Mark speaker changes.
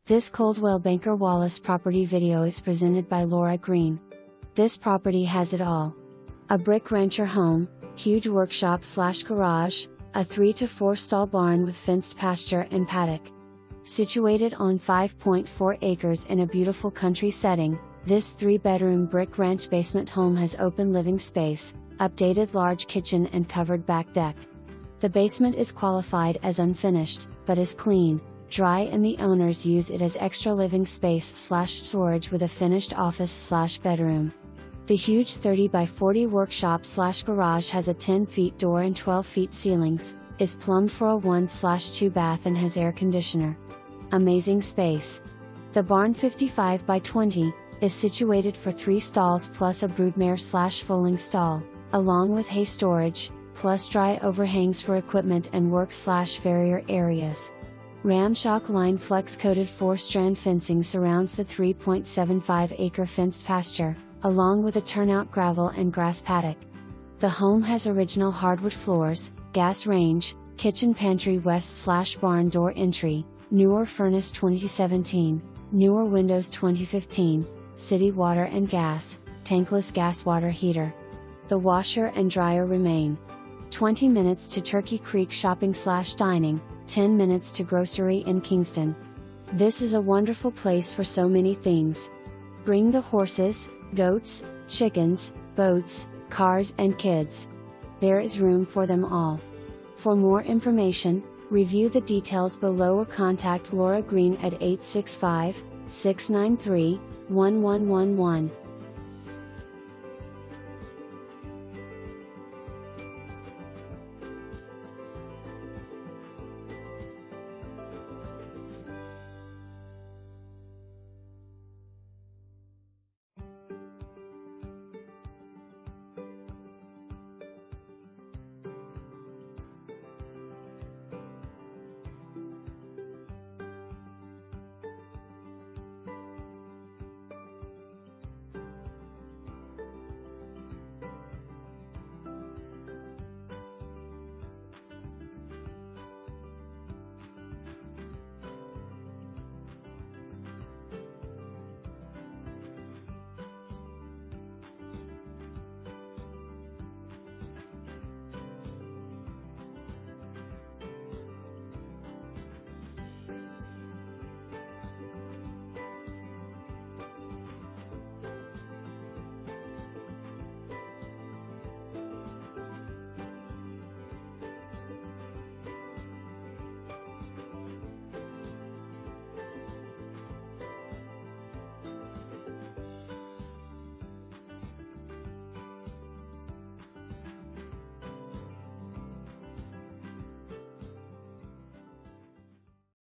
Speaker 1: This Coldwell Banker Wallace property video is presented by Laura Green. This property has it all. A brick rancher home, huge workshop/garage, a 3 to 4 stall barn with fenced pasture and paddock. Situated on 5.4 acres in a beautiful country setting, this 3-bedroom brick ranch basement home has open living space, updated large kitchen and covered back deck. The basement is qualified as unfinished, but is clean, dry, and the owners use it as extra living space/storage with a finished office/bedroom. The huge 30 by 40 workshop/garage has a 10 feet door and 12 feet ceilings, is plumbed for a 1/2 bath and has air conditioner. Amazing space. The barn 55 by 20, is situated for 3 stalls plus a broodmare/foaling stall, along with hay storage, plus dry overhangs for equipment and work/farrier areas. Ramshackle line flex-coated 4-strand fencing surrounds the 3.75-acre fenced pasture, along with a turnout gravel and grass paddock. The home has original hardwood floors, gas range, kitchen pantry west/barn door entry, newer furnace 2017, newer windows 2015, city water and gas, tankless gas water heater. The washer and dryer remain. 20 minutes to Turkey Creek shopping/dining, 10 minutes to grocery in Kingston. This is a wonderful place for so many things. Bring the horses, goats, chickens, boats, cars and kids. There is room for them all. For more information, review the details below or contact Laura Green at 865-693-1111.